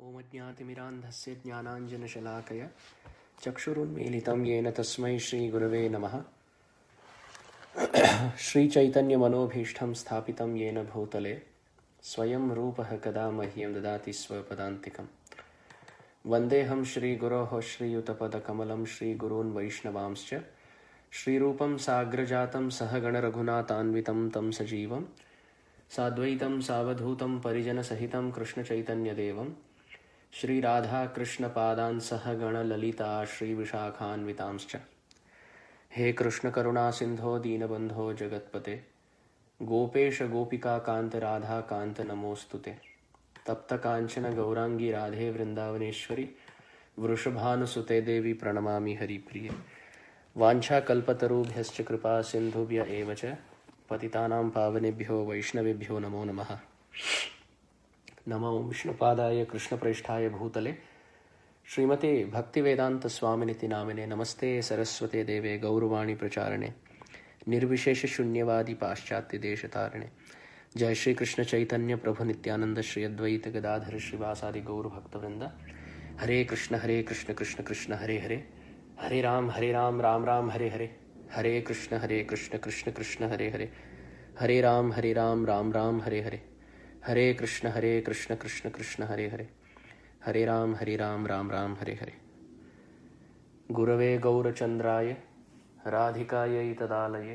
ओम अज्ञातिमिरान्धस्य ज्ञानाञ्जनशलाकया चक्षुरुन्मीलितं येन तस्मै श्रीगुरवे नमः। श्रीचैतन्यमनोभीष्टं स्थापितं येन भूतले स्वयं रूपः कदा मह्यं ददाति स्वपदान्तिकं। वन्देऽहं श्रीगुरोः श्रीयुतपदकमलं श्रीगुरून् वैष्णवांश्च श्रीरूपं साग्रजातं सहगणरघुनाथान्वितं तं सजीवं साद्वैतं सावधूतं परिजनसहितं कृष्णचैतन्यदेवं श्रीराधा कृष्णपादान् सहगण ललिता श्रीविशाखान्वितांश्च। हे कृष्ण करुणा सिंधो दीनबंधो जगत्पते गोपेश गोपिका कांत राधा कांत नमोस्तुते। तप्त कांचन गौरांगी राधे वृंदावनेश्वरी वृषभानुसुते देवी प्रणमामि हरिप्रिये। वाञ्छा कल्पतरुभ्यश्च कृपा सिंधुभ्य एव च पतितानां पावनेभ्यो वैष्णवेभ्यो नमो नमः। नमो विष्णुपादाय कृष्णप्रेष्ठाय भूतले श्रीमते भक्तिवेदांत स्वामिनिति नामिने नमस्ते सरस्वते देवे गौरवाणी प्रचारणे निर्विशेष शून्यवादी पाश्चात्य देशतारणे। जय श्री कृष्ण चैतन्य प्रभु नित्यानंद श्री अद्वैत गदाधर श्रीवासादि गौर भक्तवृंद। हरे कृष्ण कृष्ण कृष्ण हरे हरे, हरे राम राम राम हरे हरे, हरे कृष्ण कृष्ण कृष्ण हरे हरे, हरे राम राम राम हरे हरे, हरे कृष्ण कृष्ण कृष्ण हरे हरे, हरे राम राम राम हरे हरे। गुरवे गौरचंद्राय राधिकायै तदालये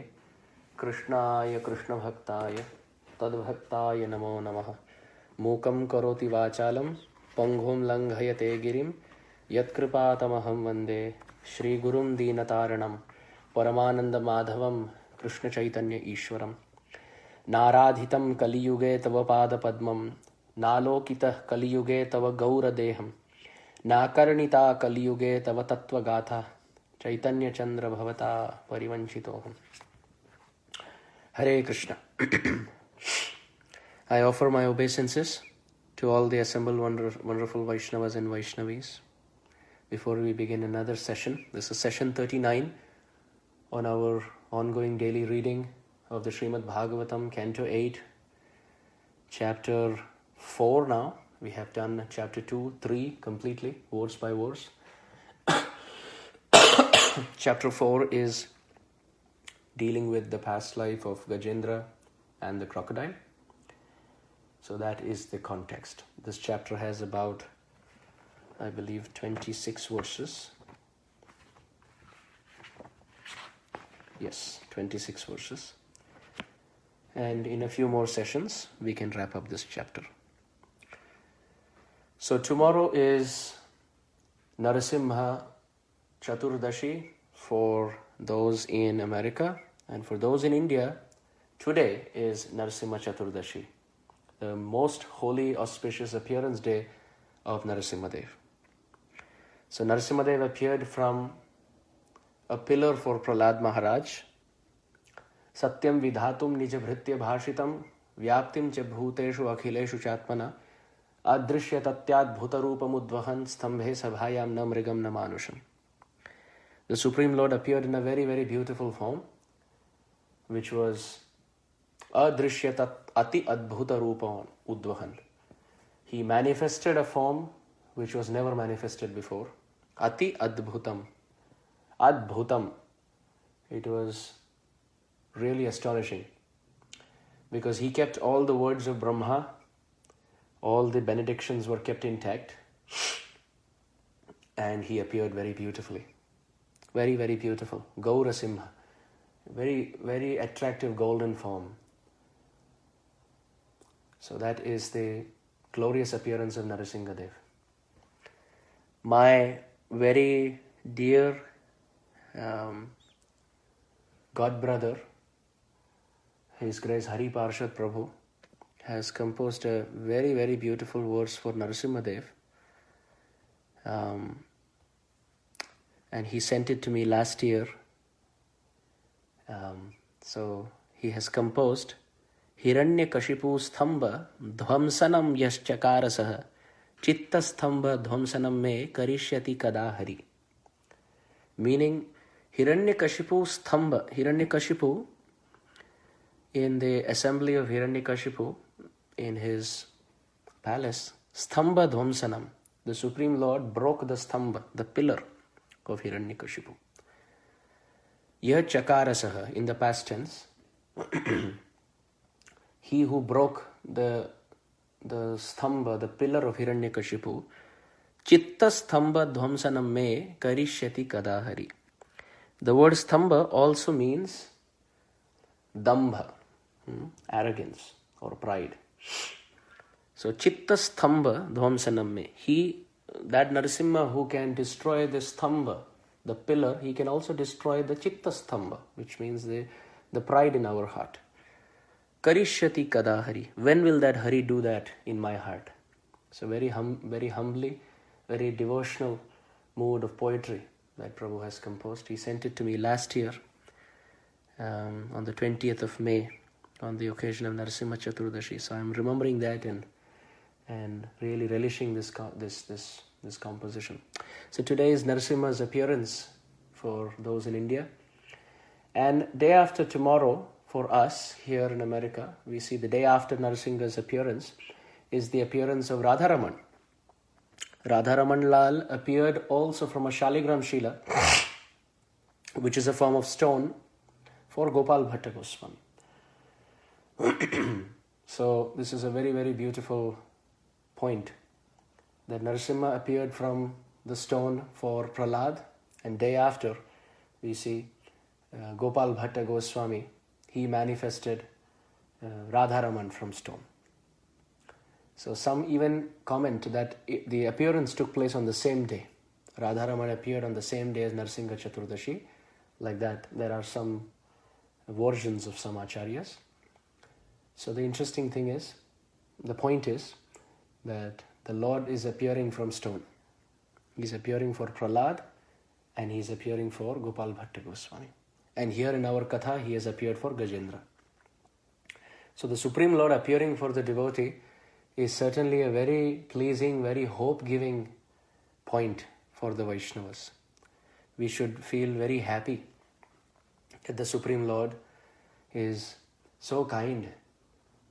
कृष्णाय कृष्णभक्ताय तद्भक्ताय नमो नमः। मूकं करोति वाचालं पंगुं लंघयते गिरिं यत्कृपातमहं वन्दे श्रीगुरुं दीनतारणं परमानन्दमाधवं कृष्णचैतन्य ईश्वरम्। नाराधितं कलियुगे तव पादपद्मं नालोकितः कलियुगे तव गौरदेहं नाकर्णिता कलियुगे तव तत्त्वगाथा चैतन्यचन्द्र भवता परिवंचितोऽहम्। Hare Krishna. I offer my obeisances to all the assembled wonderful Vaishnavas and Vaishnavis. Before we begin another session, this is session 39 on our ongoing daily reading of the Srimad Bhagavatam, Canto 8, Chapter 4 now. We have done Chapter 2, 3 completely, verse by verse. Chapter 4 is dealing with the past life of Gajendra and the crocodile. So that is the context. This chapter has about, I believe, 26 verses. Yes, 26 verses. And in a few more sessions, we can wrap up this chapter. So tomorrow is Narasimha Chaturdashi for those in America, and for those in India, today is Narasimha Chaturdashi, the most holy, auspicious appearance day of Narasimhadev. So Narasimhadev appeared from a pillar for Prahlad Maharaj. Satyam vidhatum nijabhritya bhashitam vyaptim cha bhuteshu akhileshu chatmana adrishya tatyad bhutarupamudvahan stambhe sabhayam na mrigam na manusham. The Supreme Lord appeared in a very, very beautiful form, which was adrishya ati adbhuta rupa udvahan. He manifested a form which was never manifested before. Ati adbhutam. Adbhutam. It was really astonishing, because he kept all the words of Brahma, all the benedictions were kept intact, and he appeared very beautifully. Very, very beautiful. Gaurasimha. Very, very attractive golden form. So that is the glorious appearance of Narasimhadev. My very dear godbrother, His Grace Hari Prabhu, has composed a very, very beautiful verse for Narasimhadev. And he sent it to me last year. So he has composed Hiranyakashipu Sthamba Dhvamsanam Yaschakarasaha Chitta Sthamba Dhvamsanam Me Karishyati Kadahari. Meaning, Hiranyakashipu Sthamba, Hiranyakashipu, in the assembly of Hiranyakashipu, in his palace, Sthamba Dhvamsanam. the Supreme Lord broke the stambha, the pillar of Hiranyakashipu. Yah chakarasaha, in the past tense, he who broke the stambha, the pillar of Hiranyakashipu, chitta stambha dhvamsanam me karishyati kadahari. The word stambha also means dambha, arrogance or pride. So chitta stambha dhvamsanam me. That Narasimha who can destroy the stambha, the pillar, he can also destroy the chitta stambha, which means the pride in our heart. Karishyati kadahari. When will that Hari do that in my heart? So very humbly, very devotional mood of poetry that Prabhu has composed. He sent it to me last year on the 20th of May on the occasion of Narasimha Chaturdashi. So I'm remembering that and really relishing this composition. So today is Narasimha's appearance for those in India. And day after tomorrow, for us here in America, we see the day after Narasimha's appearance is the appearance of Radharaman. Radharaman Lal appeared also from a Shaligram Shila, which is a form of stone, for Gopal Bhatta Goswami. So this is a very, very beautiful point that Narasimha appeared from the stone for Prahlad, and day after we see Gopal Bhatta Goswami, he manifested Radharaman from stone. So some even comment that the appearance took place on the same day. Radharaman appeared on the same day as Narasimha Chaturdashi. Like that, there are some versions of some acharyas. So the interesting thing is, the point is that the Lord is appearing from stone. He is appearing for Prahlad and he is appearing for Gopal Bhatta Goswami. And here in our Katha, he has appeared for Gajendra. So the Supreme Lord appearing for the devotee is certainly a very pleasing, very hope-giving point for the Vaishnavas. We should feel very happy that the Supreme Lord is so kind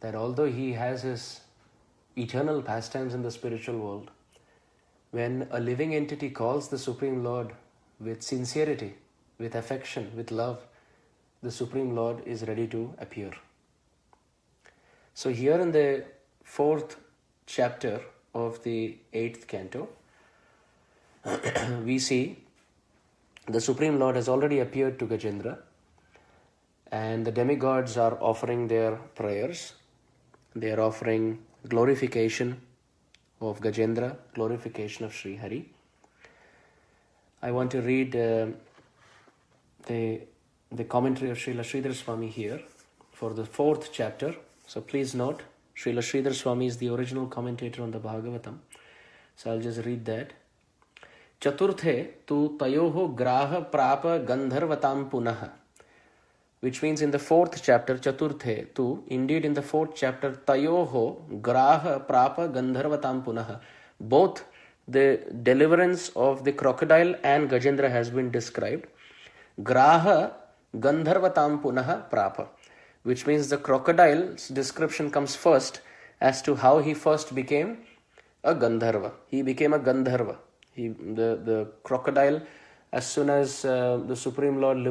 that although he has his eternal pastimes in the spiritual world, when a living entity calls the Supreme Lord with sincerity, with affection, with love, the Supreme Lord is ready to appear. So here in the 4th chapter of the 8th canto, we see the Supreme Lord has already appeared to Gajendra, and the demigods are offering their prayers. They are offering glorification of Gajendra, glorification of Sri Hari. I want to read the commentary of Srila Sridhar Swami here for the 4th chapter. So please note, Srila Sridhar Swami is the original commentator on the Bhagavatam. So I'll just read that. Chaturthe tu tayoho graha prapa gandharvatam punaha. Which means in the 4th chapter, Chaturthe tu, indeed in the 4th chapter, tayoho graha prapa gandharvatam punaha. Both the deliverance of the crocodile and Gajendra has been described. Graha gandharvatam punaha prapa. Which means the crocodile's description comes first as to how he first became a Gandharva. He became a Gandharva. The crocodile, as soon as the Supreme Lord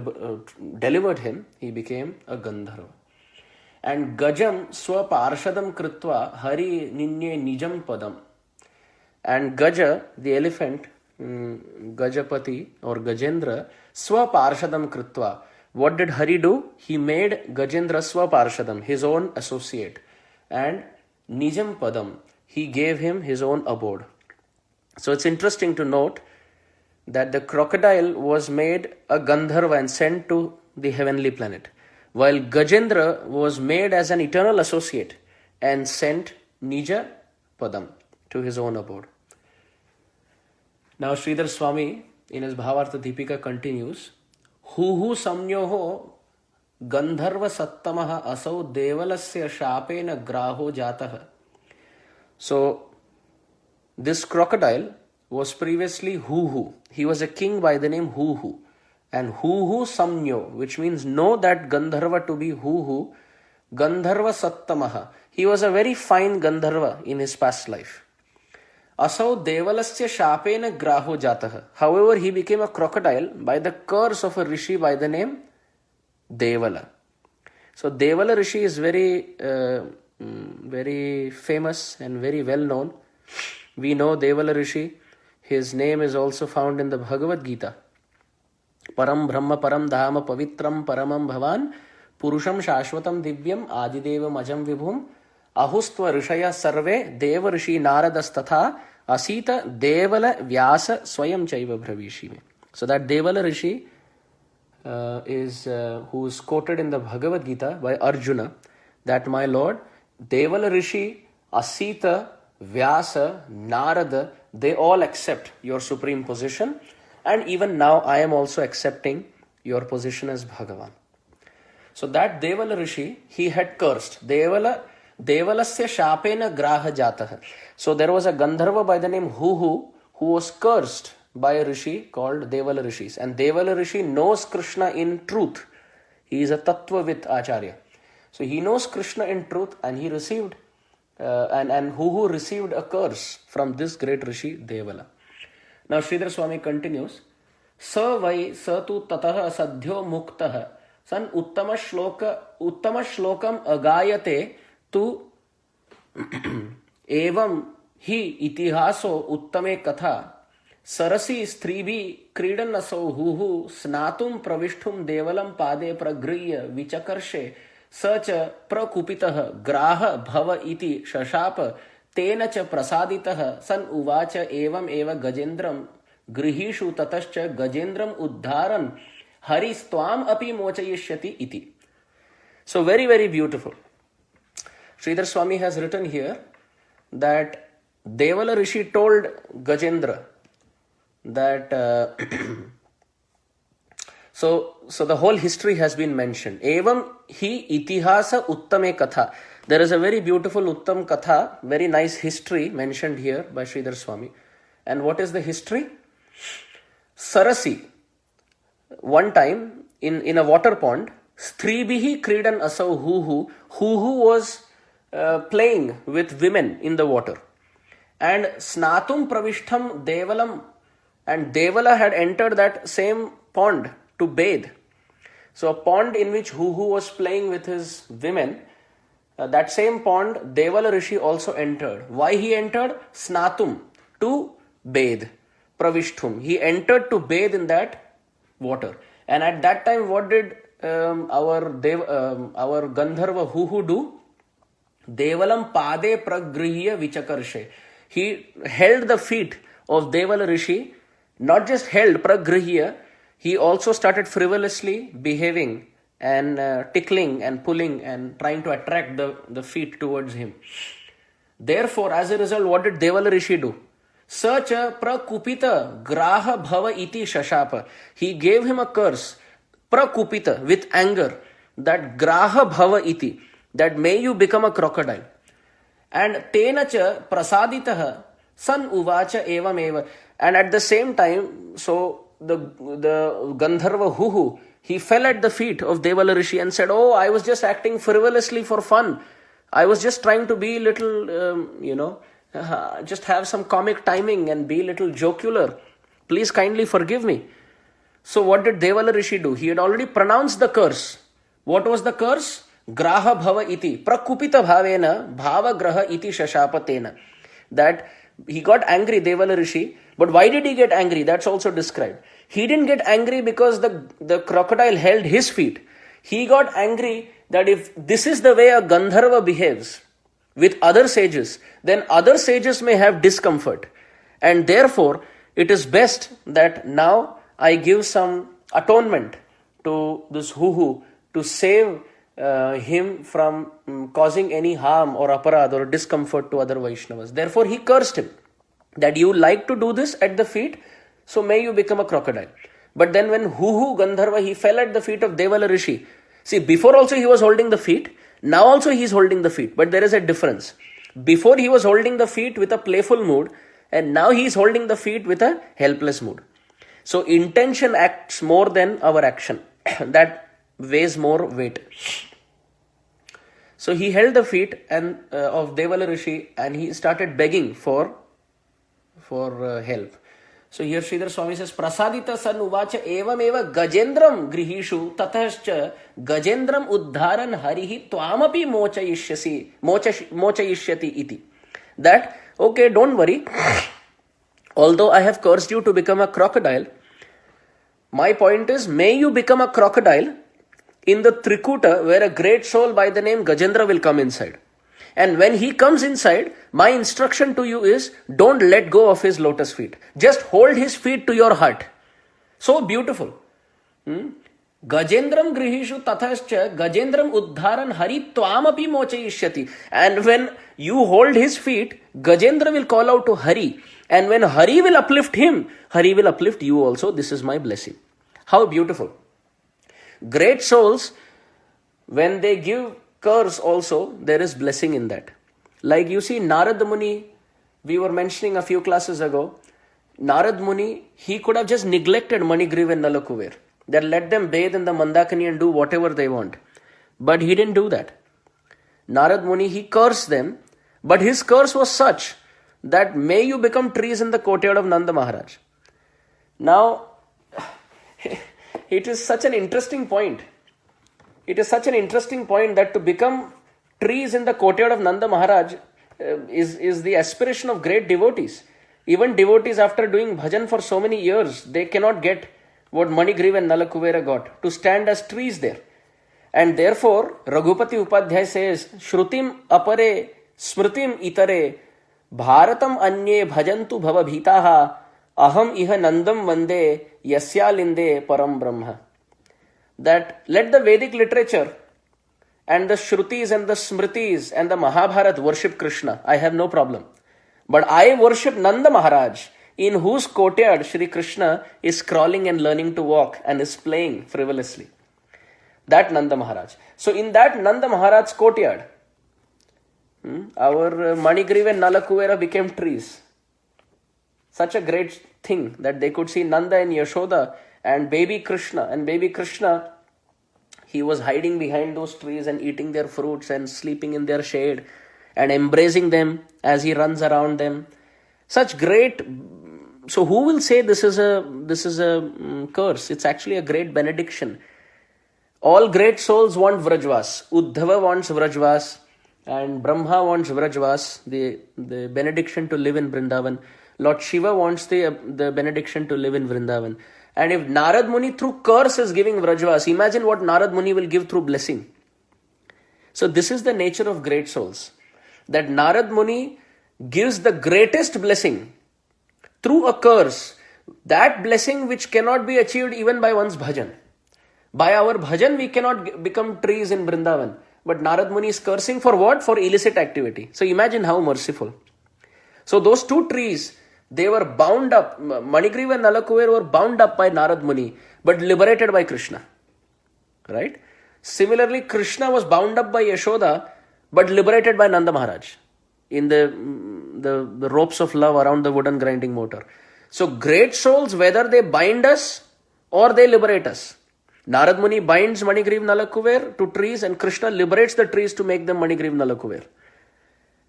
delivered him, he became a Gandharva. And Gajam swaparshadam kritva hari ninye nijam padam. And Gaja, the elephant, Gajapati or Gajendra, swaparshadam kritva. What did Hari do? He made Gajendra swaparshadam, his own associate. And nijam padam, he gave him his own abode. So it's interesting to note that the crocodile was made a Gandharva and sent to the heavenly planet, while Gajendra was made as an eternal associate and sent Nija Padam to his own abode. Now Sridhar Swami in his Bhavartha Deepika continues, Huhu samnyoho Gandharva sattamaha asau devalasya shapena graho jataha. So this crocodile was previously Huhu. He was a king by the name Huhu. And Huhu Samnyo, which means know that Gandharva to be Huhu, Gandharva Sattamaha. He was a very fine Gandharva in his past life. Asau devalasya shapena graho jatah. However, he became a crocodile by the curse of a rishi by the name Devala. So Devala Rishi is very famous and very well known. We know Devala Rishi. His name is also found in the Bhagavad Gita. Param Brahma Param Dhama Pavitram Paramam Bhavan Purusham Shashvatam Divyam Adidevam Ajam Vibhum Ahustva Rishaya Sarve Deva Rishi Naradas Tatha Asita Devala Vyasa Swayam Chaiva Bhavishime. So that Devala Rishi is who is quoted in the Bhagavad Gita by Arjuna, that my Lord, Devala Rishi, Asita, Vyasa, Narada, they all accept your supreme position, and even now I am also accepting your position as Bhagavan. So that Devala Rishi, he had cursed. Devalasya shapena graha jatah. So there was a Gandharva by the name Huhu who was cursed by a rishi called Devala Rishis. And Devala Rishi knows Krishna in truth. He is a Tattvavit Acharya. So he knows Krishna in truth, and he received, and Huhu received a curse from this great rishi Devala. Now Sridhar Swami continues, Sa vai satu tatah sadhyo muktah san uttama shlokam agayate tu evam hi itihaso uttame katha Sarasi stribi kridan asau huhu snatum pravishthum devalam pade pragriya vichakarshe sacha prakupitah graha bhava iti shashapa tena cha prasaditah san uvacha evam eva Gajendram grihishu tatascha Gajendram uddharan haristvam api mochayishyati iti. So very beautiful. Sridhar Swami has written here that Devala Rishi told Gajendra that so the whole history has been mentioned. Evam hi itihasa uttame katha. There is a very beautiful Uttam Katha, very nice history mentioned here by Sridhar Swami. And what is the history? Sarasi, one time in a water pond, Stribihi kridan asau huhu was playing with women in the water. And snatum pravishtham devalam, and Devala had entered that same pond to bathe. So a pond in which Huhu was playing with his women, that same pond Devala Rishi also entered. Why he entered? Snatum, to bathe. Pravishthum, he entered to bathe in that water. And at that time, what did our Gandharva Huhu do? Devalam pade pragriya vichakarshe. He held the feet of Devala Rishi. Not just held, pragrihiya, he also started frivolously behaving and tickling and pulling and trying to attract the feet towards him. Therefore, as a result, what did Devala Rishi do? Sacha prakupita graha bhava iti shashapa. He gave him a curse, prakupita, with anger, that graha bhava iti, that may you become a crocodile. And tenacha prasaditaha san uvacha evam eva. And at the same time, so the Gandharva Huhu, he fell at the feet of Devala Rishi and said, oh, I was just acting frivolously for fun. I was just trying to be little, just have some comic timing and be little jocular. Please kindly forgive me. So what did Devala Rishi do? He had already pronounced the curse. What was the curse? Graha bhava iti. Prakupita bhavena bhava graha iti shashapatena. That he got angry, Devala Rishi. But why did he get angry? That's also described. He didn't get angry because the crocodile held his feet. He got angry that if this is the way a Gandharva behaves with other sages, then other sages may have discomfort. And therefore, it is best that now I give some atonement to this Huhu to save him from causing any harm or aparad or discomfort to other Vaishnavas. Therefore, he cursed him that you like to do this at the feet, so may you become a crocodile. But then when Huhu Gandharva, he fell at the feet of Devala Rishi. See, before also he was holding the feet, now also he is holding the feet. But there is a difference. Before he was holding the feet with a playful mood, and now he is holding the feet with a helpless mood. So intention acts more than our action. That weighs more weight. So he held the feet of Devala Rishi and he started begging for for help. So here Sridhar Swami says, Prasadita san uvacha evam eva Gajendram grihishu tathascha Gajendram uddharan harihi tvamapi mochayishyati iti. That, okay, don't worry. Although I have cursed you to become a crocodile, my point is, may you become a crocodile in the Trikuta where a great soul by the name Gajendra will come inside. And when he comes inside, my instruction to you is, don't let go of his lotus feet. Just hold his feet to your heart. So beautiful. Gajendram grihishu tathascha Gajendram uddharan hari tvamapi mochayishyati. And when you hold his feet, Gajendra will call out to Hari. And when Hari will uplift him, Hari will uplift you also. This is my blessing. How beautiful. Great souls, when they give curse also, there is blessing in that. Like you see Narad Muni, we were mentioning a few classes ago, Narad Muni, he could have just neglected Manigriva and Nalakuver. That let them bathe in the Mandakini and do whatever they want. But he didn't do that. Narad Muni, he cursed them, but his curse was such that may you become trees in the courtyard of Nanda Maharaj. Now, it is such an interesting point. It is such an interesting point that to become trees in the courtyard of Nanda Maharaj is the aspiration of great devotees. Even devotees, after doing bhajan for so many years, they cannot get what Manigriva and Nalakuvera got, to stand as trees there. And therefore, Raghupati Upadhyay says, Shrutim apare smritim itare bharatam anye bhajantu bhava bhitaha aham iha nandam vande yasya linde param brahma. That let the Vedic literature and the Shrutis and the Smritis and the Mahabharata worship Krishna. I have no problem. But I worship Nanda Maharaj, in whose courtyard Shri Krishna is crawling and learning to walk and is playing frivolously. That Nanda Maharaj. So in that Nanda Maharaj's courtyard, our Manigriva and Nalakuvera became trees. Such a great thing that they could see Nanda and Yashoda and baby Krishna. And baby Krishna, he was hiding behind those trees and eating their fruits and sleeping in their shade and embracing them as he runs around them. Such great. So who will say this is a curse? It's actually a great benediction. All great souls want Vrajvas. Uddhava wants Vrajvas and Brahma wants Vrajvas, the benediction to live in Vrindavan. Lord Shiva wants the benediction to live in Vrindavan. And if Narad Muni through curse is giving Vrajvas, imagine what Narad Muni will give through blessing. So this is the nature of great souls. That Narad Muni gives the greatest blessing through a curse. That blessing which cannot be achieved even by one's bhajan. By our bhajan we cannot become trees in Vrindavan. But Narad Muni is cursing for what? For illicit activity. So imagine how merciful. So those two trees, they were bound up. Manigriva and Nalakuver were bound up by Narad Muni, but liberated by Krishna. Right? Similarly, Krishna was bound up by Yashoda, but liberated by Nanda Maharaj in the ropes of love around the wooden grinding motor. So great souls, whether they bind us or they liberate us. Narad Muni binds Manigriva Nalakuver to trees and Krishna liberates the trees to make them Manigriva Nalakuver.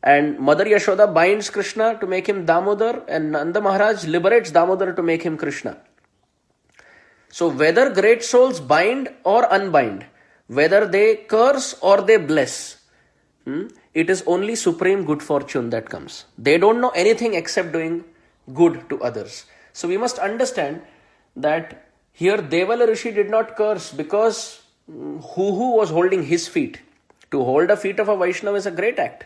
And Mother Yashoda binds Krishna to make him Damodar and Nanda Maharaj liberates Damodar to make him Krishna. So whether great souls bind or unbind, whether they curse or they bless, it is only supreme good fortune that comes. They don't know anything except doing good to others. So we must understand that here Devala Rishi did not curse because who was holding his feet. To hold the feet of a Vaishnava is a great act.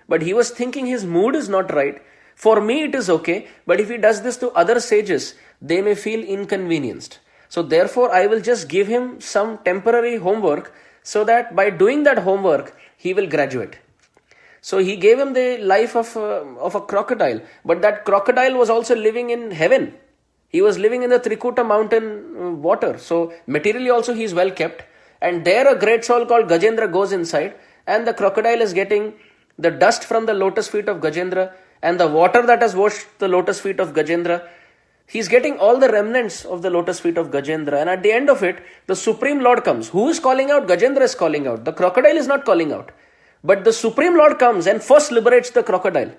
But he was thinking his mood is not right. For me it is okay, but if he does this to other sages, they may feel inconvenienced. So therefore I will just give him some temporary homework so that by doing that homework, he will graduate. So he gave him the life of a crocodile. But that crocodile was also living in heaven. He was living in the Trikuta mountain water. So materially also he is well kept. And there a great soul called Gajendra goes inside and the crocodile is getting the dust from the lotus feet of Gajendra and the water that has washed the lotus feet of Gajendra. He's getting all the remnants of the lotus feet of Gajendra. And at the end of it, the Supreme Lord comes. Who is calling out? Gajendra is calling out. The crocodile is not calling out. But the Supreme Lord comes and first liberates the crocodile.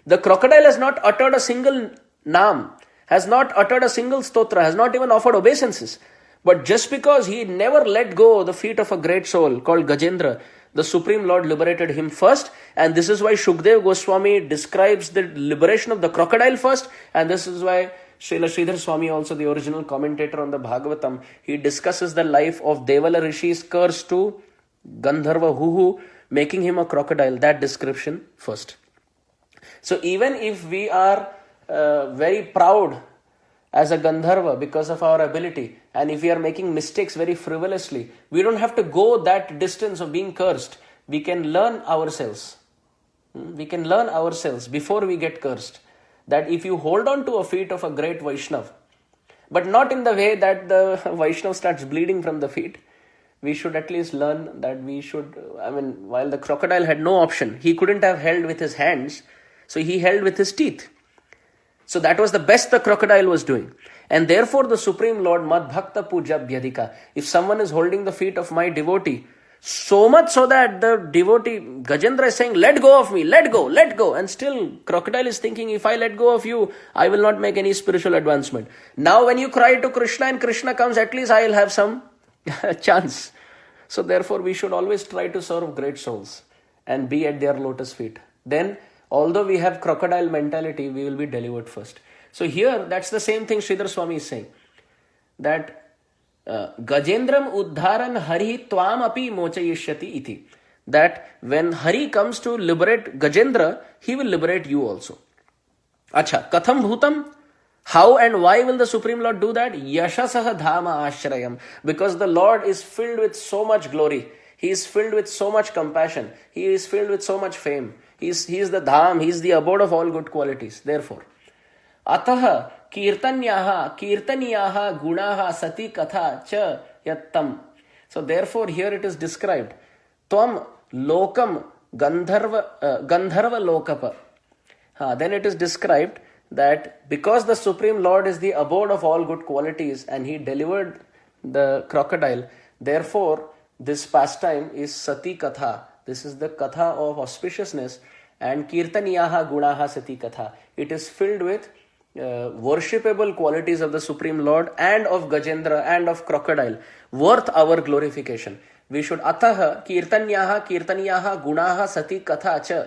The crocodile has not uttered a single naam, has not uttered a single stotra, has not even offered obeisances. But just because he never let go the feet of a great soul called Gajendra, the Supreme Lord liberated him first. And this is why Shukdev Goswami describes the liberation of the crocodile first. And this is why Srila Sridhar Swami, also the original commentator on the Bhagavatam, he discusses the life of Devala Rishi's curse to Gandharva Huhu, making him a crocodile. That description first. So even if we are very proud as a Gandharva because of our ability, and if we are making mistakes very frivolously, we don't have to go that distance of being cursed. We can learn ourselves. We can learn ourselves before we get cursed. That if you hold on to a feet of a great Vaishnav, but not in the way that the Vaishnav starts bleeding from the feet, we should at least learn that we should, while the crocodile had no option, he couldn't have held with his hands, so he held with his teeth. So that was the best the crocodile was doing. And therefore the Supreme Lord, Mad Bhakta Puja Bhyadika, if someone is holding the feet of my devotee, so much so that the devotee, Gajendra, is saying, let go of me, let go, let go. And still, crocodile is thinking, if I let go of you, I will not make any spiritual advancement. Now when you cry to Krishna and Krishna comes, at least I will have some chance. So therefore, we should always try to serve great souls and be at their lotus feet. Then, although we have crocodile mentality, we will be delivered first. So here, that's the same thing Sridhar Swami is saying. That Gajendram Uddharan Hari Tvam Api Mochayishyati Iti. That when Hari comes to liberate Gajendra, he will liberate you also. Acha, Katham Bhutam? How and why will the Supreme Lord do that? Yashasaha Dhama Ashrayam. Because the Lord is filled with so much glory. He is filled with so much compassion. He is filled with so much fame. He is the Dham. He is the abode of all good qualities. Therefore, Ataha Kirtanyaha Gunaha Sati Katha Cha Yattam. So therefore here it is described. Tvam Lokam Gandharva Lokapa. Then it is described that because the Supreme Lord is the abode of all good qualities and he delivered the crocodile, therefore this pastime is Sati Katha. This is the Katha of auspiciousness, and Kirtaniyaha Gunaha Sati Katha. It is filled with worshipable qualities of the Supreme Lord and of Gajendra and of crocodile, worth our glorification. We should Ataha Kirtaniyaha Gunaha Sati Katha Cha.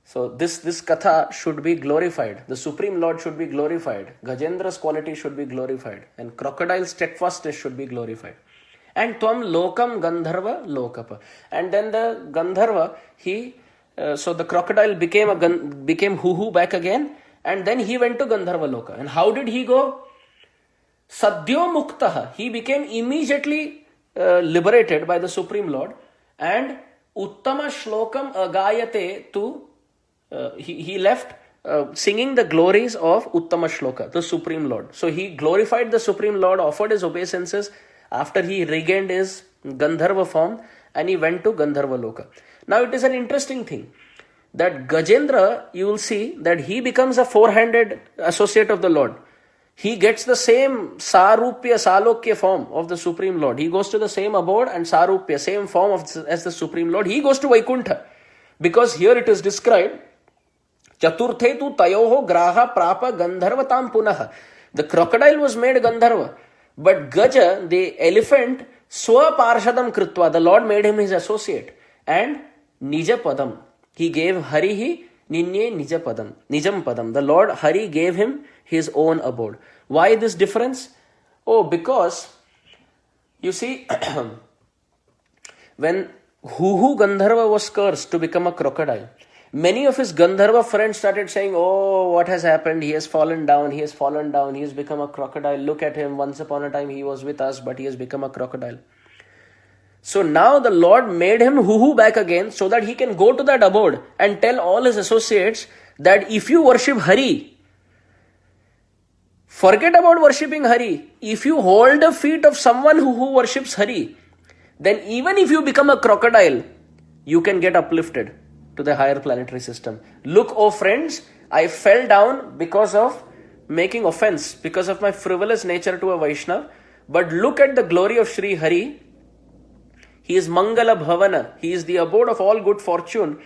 So this Katha should be glorified. The Supreme Lord should be glorified. Gajendra's quality should be glorified. And crocodile's steadfastness should be glorified. And Tvam Lokam Gandharva Lokapa. And then the Gandharva, so the crocodile became Huhu back again. And then he went to Gandharva Loka. And how did he go? Sadhyo Muktaha. He became immediately liberated by the Supreme Lord. And Uttama Shlokam Agayate to he left singing the glories of Uttama Shloka, the Supreme Lord. So he glorified the Supreme Lord, offered his obeisances after he regained his Gandharva form, and he went to Gandharva Loka. Now it is an interesting thing that Gajendra, you will see that he becomes a four-handed associate of the Lord. He gets the same Sarupya, Salokya form of the Supreme Lord. He goes to the same abode and Sarupya, same form as the Supreme Lord. He goes to Vaikuntha. Because here it is described, Chaturthe tu tayoho graha prapa gandharvatam punaha. The crocodile was made Gandharva. But Gaja, the elephant, swa parshadam kritva. The Lord made him his associate. And Nija Padam. He gave Harihi Ninye Nija Padam. Nijam Padam. The Lord Hari gave him his own abode. Why this difference? Oh, because, you see, when Huhu Gandharva was cursed to become a crocodile, many of his Gandharva friends started saying, oh, what has happened? He has fallen down, he has fallen down, he has become a crocodile. Look at him, once upon a time he was with us, but he has become a crocodile. So now the Lord made him Huhu back again so that he can go to that abode and tell all his associates that if you worship Hari, forget about worshipping Hari. If you hold the feet of someone who worships Hari, then even if you become a crocodile, you can get uplifted to the higher planetary system. Look, oh friends, I fell down because of making offense, because of my frivolous nature to a Vaishnav. But look at the glory of Sri Hari. He is Mangala Bhavana. He is the abode of all good fortune.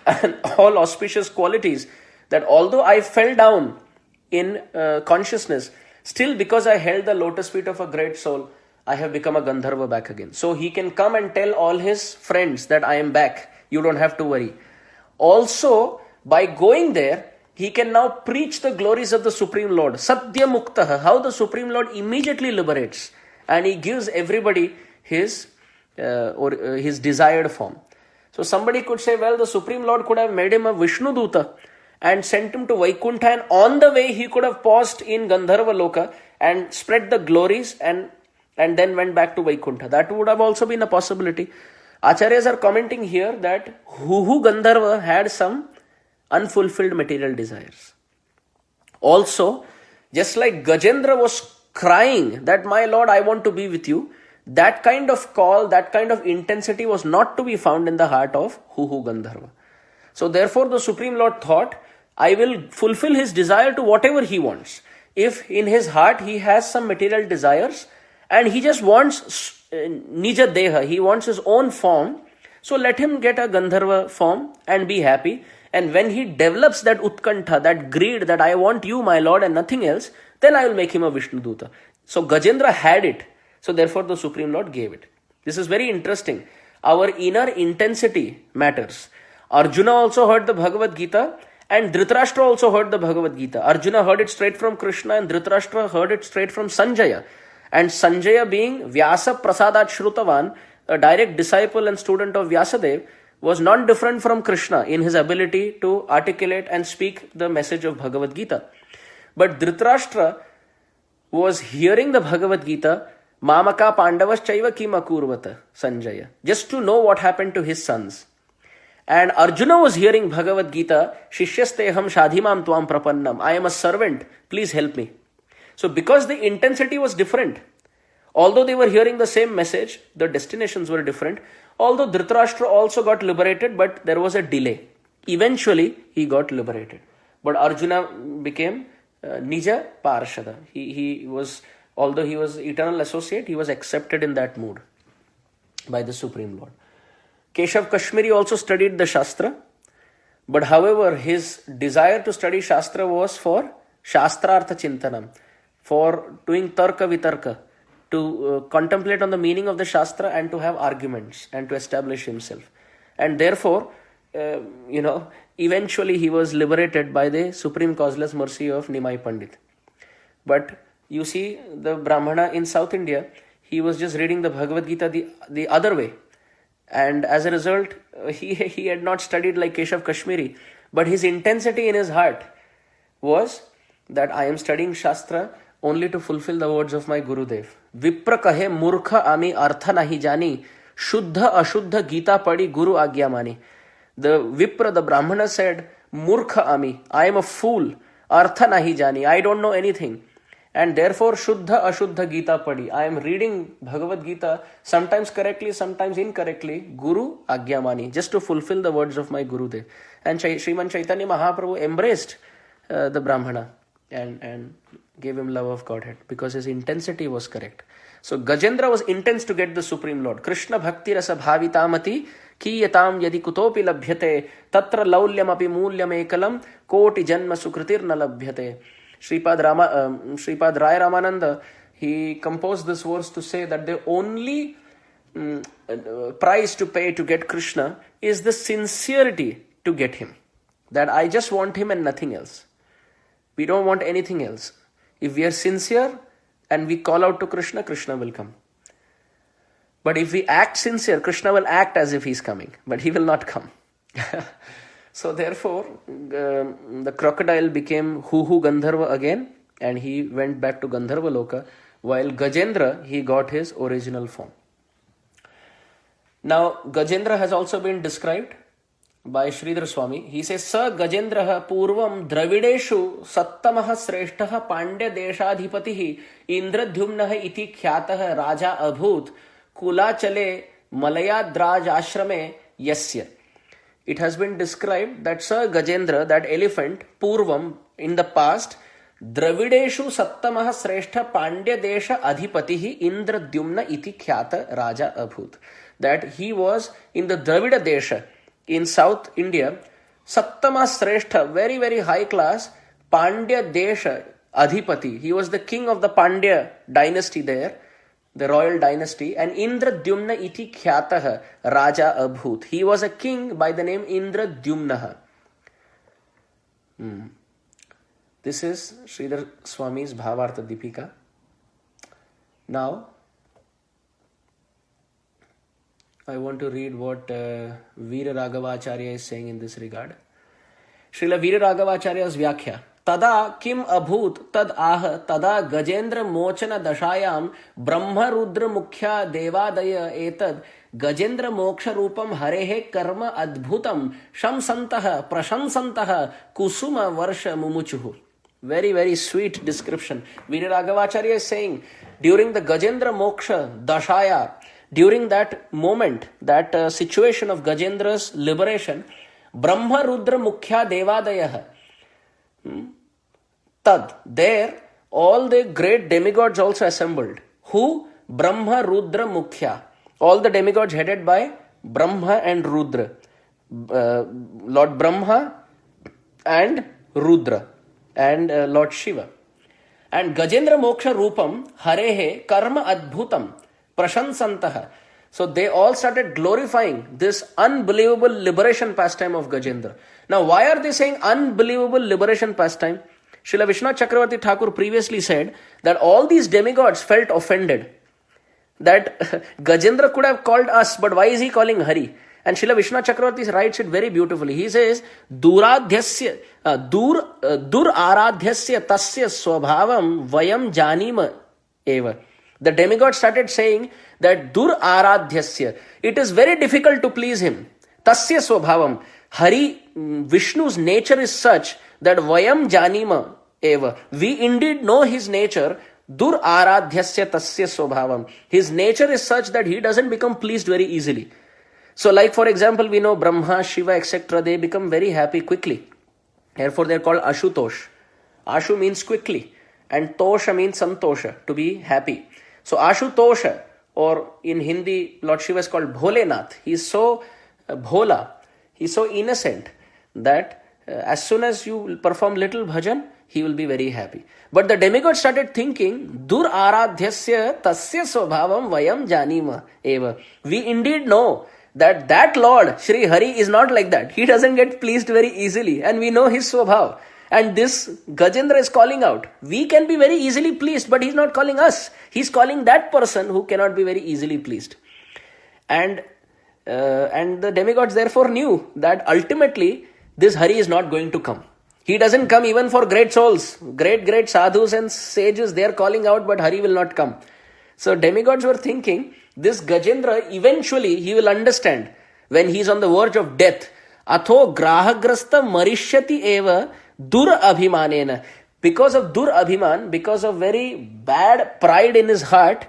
and all auspicious qualities, that although I fell down in consciousness, still because I held the lotus feet of a great soul, I have become a Gandharva back again. So he can come and tell all his friends that I am back. You don't have to worry. Also, by going there, he can now preach the glories of the Supreme Lord. Satya Muktaha, how the Supreme Lord immediately liberates. And he gives everybody his desired form. So somebody could say, well, the Supreme Lord could have made him a Vishnu Duta and sent him to Vaikuntha, and on the way he could have paused in Gandharva Loka and spread the glories and then went back to Vaikuntha. That would have also been a possibility. Acharyas are commenting here that Huhu Gandharva had some unfulfilled material desires. Also, just like Gajendra was crying that, my Lord, I want to be with you, that kind of call, that kind of intensity was not to be found in the heart of Huhu Gandharva. So therefore the Supreme Lord thought, I will fulfill his desire to whatever he wants. If in his heart he has some material desires and he just wants Nija Deha, he wants his own form, so let him get a Gandharva form and be happy. And when he develops that Utkantha, that greed, that I want you, my Lord, and nothing else, then I will make him a Vishnu Duta. So Gajendra had it. So therefore the Supreme Lord gave it. This is very interesting. Our inner intensity matters. Arjuna also heard the Bhagavad Gita and Dhritarashtra also heard the Bhagavad Gita. Arjuna heard it straight from Krishna and Dhritarashtra heard it straight from Sanjaya. And Sanjaya, being Vyasa Prasadat Shrutavan, a direct disciple and student of Vyasadev, was not different from Krishna in his ability to articulate and speak the message of Bhagavad Gita. But Dhritarashtra was hearing the Bhagavad Gita, Mamaka Pandavas Chaiva Kima Kurvata, Sanjaya, just to know what happened to his sons. And Arjuna was hearing Bhagavad Gita, Shishyasteham Shadhimam Tvam Prapannam, I am a servant, please help me. So because the intensity was different, although they were hearing the same message, the destinations were different. Although Dhritarashtra also got liberated, but there was a delay. Eventually, he got liberated. But Arjuna became Nija Parshada. He was, although he was eternal associate, he was accepted in that mood by the Supreme Lord. Keshav Kashmiri also studied the Shastra. But however, his desire to study Shastra was for Shastrartha Chintanam, for doing Tarka Vitarka, to contemplate on the meaning of the Shastra and to have arguments and to establish himself. And therefore, eventually he was liberated by the supreme causeless mercy of Nimai Pandit. But you see, the Brahmana in South India, he was just reading the Bhagavad Gita the other way. And as a result, he had not studied like Keshav Kashmiri. But his intensity in his heart was that I am studying Shastra only to fulfill the words of my Gurudev. Vipra kahe murkha ami artha nahi jani, shuddha ashuddha gita padi guru agya mani. The Vipra, the Brahmana, said, Murkha ami, I am a fool, artha nahi jani, I don't know anything. And therefore, shuddha ashuddha gita padi, I am reading Bhagavad Gita, sometimes correctly, sometimes incorrectly, guru agya mani, just to fulfill the words of my Gurudev. And Sriman Chaitanya Mahaprabhu embraced the Brahmana and gave him love of Godhead because his intensity was correct. So Gajendra was intense to get the Supreme Lord. Krishna bhakti rasa bhavitamati kiyatam yadi kutopi labhyate tatra laulyam api mulyam ekalam koti janma sukritir na labhyate. Sripad Rai Ramananda, he composed this verse to say that the only price to pay to get Krishna is the sincerity to get him. That I just want him and nothing else. We don't want anything else. If we are sincere and we call out to Krishna, Krishna will come. But if we act sincere, Krishna will act as if he's coming, but he will not come. So therefore, the crocodile became Huhu Gandharva again, and he went back to Gandharva Loka, while Gajendra, he got his original form. Now, Gajendra has also been described by Sridhar Swami. He says, Sa Gajendraha Purvam Dravideshu Sattamaha Sreshtaha Pandya Deshadhipatihi Indradhyumnaha Iti Khyataha Raja Abhut Kulachale Malayadraj Ashrame Yasya. It has been described that Sir Gajendra, that elephant, Purvam, in the past, Dravideshu Sattamaha Sreshta Pandya Desha Adhipatihi Indradyumna Iti Khyata Raja Abhut. That he was in the Dravida Desha, in South India, Sattama Sreshta, very, very high class, Pandya Desha Adhipati. He was the king of the Pandya dynasty there, the royal dynasty. And Indradyumna iti khyataha Raja Abhut. He was a king by the name Indradyumna. This is Sridhar Swami's Bhavartha Deepika. Now, I want to read what Veera Raghavacharya is saying in this regard. Srila Veera Raghavacharya's Vyakhya. Tada kim abhut tad ah tada Gajendra mochana dashayam Brahma Rudra Mukhya Devadaya etad Gajendra moksha rupam harehe karma adbhutam shamsantaha prashamsantaha kusuma varsha mumuchuhu. Very, very sweet description. Veera Raghavacharya is saying, during the Gajendra moksha dashaya, during that moment, that situation of Gajendra's liberation, Brahma Rudra Mukhya Devadaya. Tad, there, all the great demigods also assembled. Who? Brahma Rudra Mukhya. All the demigods headed by Brahma and Rudra. Lord Brahma and Rudra and Lord Shiva. And Gajendra Moksha Rupam Harehe Karma Adbhutam Prashansantaha. So they all started glorifying this unbelievable liberation pastime of Gajendra. Now why are they saying unbelievable liberation pastime? Srila Vishwanath Chakravarti Thakur previously said that all these demigods felt offended. That Gajendra could have called us, but why is he calling Hari? And Srila Vishwanath Chakravarti writes it very beautifully. He says, dur aradhyasya tasya swabhavam vayam janima eva. The demigod started saying that dur aradhyasya, it is very difficult to please him. Tasya swabhavam, Hari, Vishnu's nature is such that vayam janima eva. We indeed know his nature. Dur aradhyasya tasya swabhavam. His nature is such that he doesn't become pleased very easily. So like for example, we know Brahma, Shiva, etc. They become very happy quickly. Therefore they are called Ashutosh. Ashu means quickly and Tosha means Santosha, to be happy. So Ashutosha, or in Hindi, Lord Shiva is called Bholenath. He is so bhola, he is so innocent that as soon as you perform little bhajan, he will be very happy. But the demigod started thinking, dur aradhyasya tasya swabhavam vayam janima eva. We indeed know that Lord, Shri Hari, is not like that. He doesn't get pleased very easily. And we know his swabhav. And this Gajendra is calling out. We can be very easily pleased, but he's not calling us. He's calling that person who cannot be very easily pleased. And the demigods therefore knew that ultimately this Hari is not going to come. He doesn't come even for great souls. Great sadhus and sages, they are calling out, but Hari will not come. So demigods were thinking, this Gajendra, eventually he will understand when he is on the verge of death. Atho grahagrasta marishyati eva dur abhimanena. Because of dur abhiman, because of very bad pride in his heart,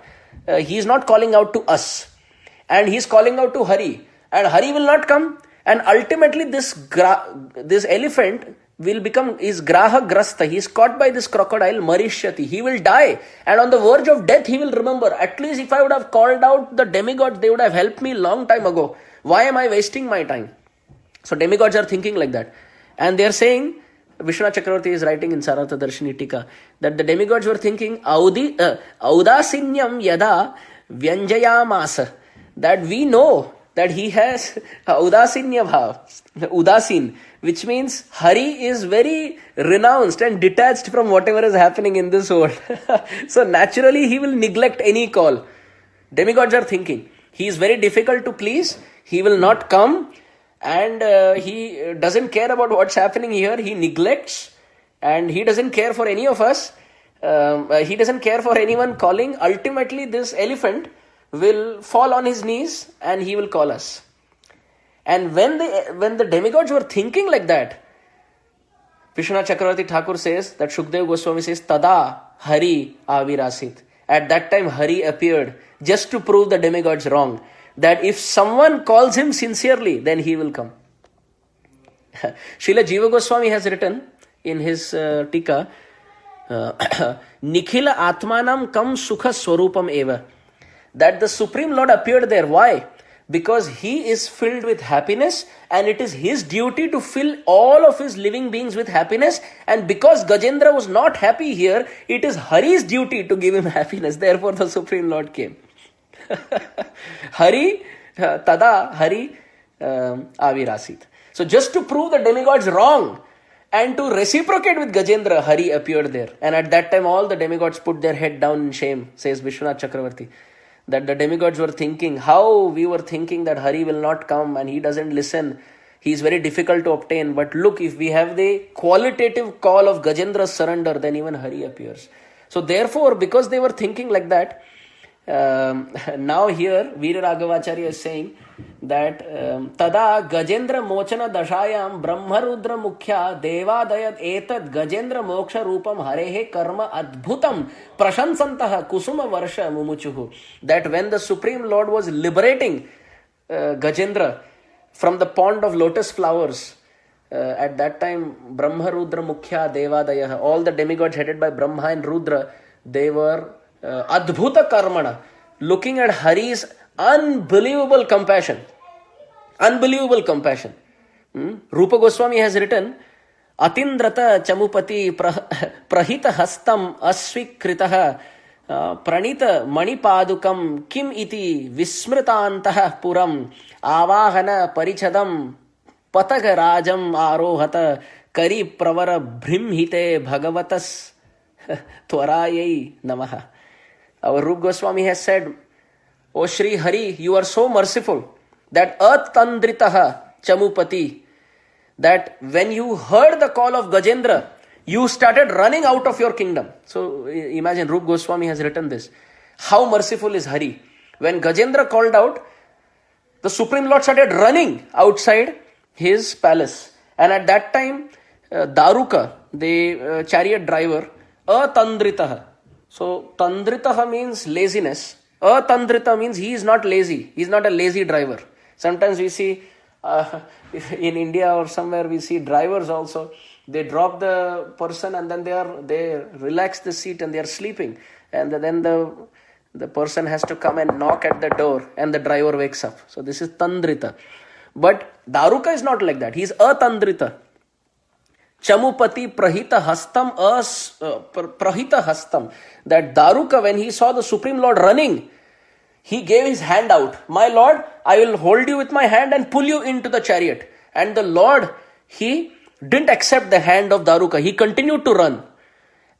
he is not calling out to us. And he is calling out to Hari. And Hari will not come. And ultimately this elephant will become, is graha grasta. He is caught by this crocodile, marishyati. He will die. And on the verge of death, he will remember, at least if I would have called out the demigods, they would have helped me long time ago. Why am I wasting my time? So demigods are thinking like that. And they are saying, Vishwanath Chakravarti is writing in Sarartha Darshini Tika, that the demigods were thinking, audasinyam yada vyanjayamasa. That we know that he has udasinya bhav, udasin, which means Hari is very renounced and detached from whatever is happening in this world. So naturally he will neglect any call. Demigods are thinking, he is very difficult to please, he will not come, and he doesn't care about what's happening here, he neglects, and he doesn't care for any of us, he doesn't care for anyone calling. Ultimately this elephant will fall on his knees and he will call us. And when the demigods were thinking like that, Vishwanath Chakravarti Thakur says that Shukdev Goswami says, Tada Hari Avirasit. At that time Hari appeared just to prove the demigods wrong. That if someone calls him sincerely, then he will come. Srila Jiva Goswami has written in his Tika, Nikhila Atmanam Kam Sukha Swarupam Eva. That the Supreme Lord appeared there. Why? because he is filled with happiness and it is his duty to fill all of his living beings with happiness. And because Gajendra was not happy here, it is Hari's duty to give him happiness. Therefore the Supreme Lord came. Hari, tada Hari avirasit. So just to prove the demigods wrong and to reciprocate with Gajendra, Hari appeared there. And at that time all the demigods put their head down in shame, says Vishwanath Chakravarti. That the demigods were thinking, how we were thinking that Hari will not come and he doesn't listen. He is very difficult to obtain. But look, if we have the qualitative call of Gajendra's surrender, then even Hari appears. So therefore, because they were thinking like that, now here Veera Raghavacharya is saying that tada Gajendra mochana dashayam brahmarudra mukhya devadayat etad Gajendra moksha rupam harehe karma adbhutam prashansantah kusuma varsha mumuchuhu. That when the Supreme Lord was liberating Gajendra from the pond of lotus flowers, at that time Brahmarudra mukhya devadaya, all the demigods headed by Brahma and Rudra, they were adbhuta karmana, looking at Hari's unbelievable compassion. Unbelievable compassion. Rupa Goswami has written, Atindrata chamupati prahita hastam asvikritah pranita manipadukam kim iti vismritantaha puram avahana parichadam patagarajam arohata kari pravara bhrimhite bhagavatas twarayai namaha. Our Rupa Goswami has said, O Shri Hari, you are so merciful that atandritaha chamupati, that when you heard the call of Gajendra, you started running out of your kingdom. So imagine, Rupa Goswami has written this. How merciful is Hari? When Gajendra called out, the Supreme Lord started running outside his palace. And at that time, Daruka, the chariot driver, atandritaha. So tandritaha means laziness. Atandrita means he is not lazy. He is not a lazy driver. Sometimes we see in India or somewhere we see drivers also. They drop the person and then they relax the seat and they are sleeping. And then the person has to come and knock at the door and the driver wakes up. So this is tandrita. But Daruka is not like that. He is atandrita. Chamupati prahita hastam prahita hastam. That Daruka, when he saw the Supreme Lord running, he gave his hand out. My Lord, I will hold you with my hand and pull you into the chariot. And the Lord, he didn't accept the hand of Daruka. He continued to run.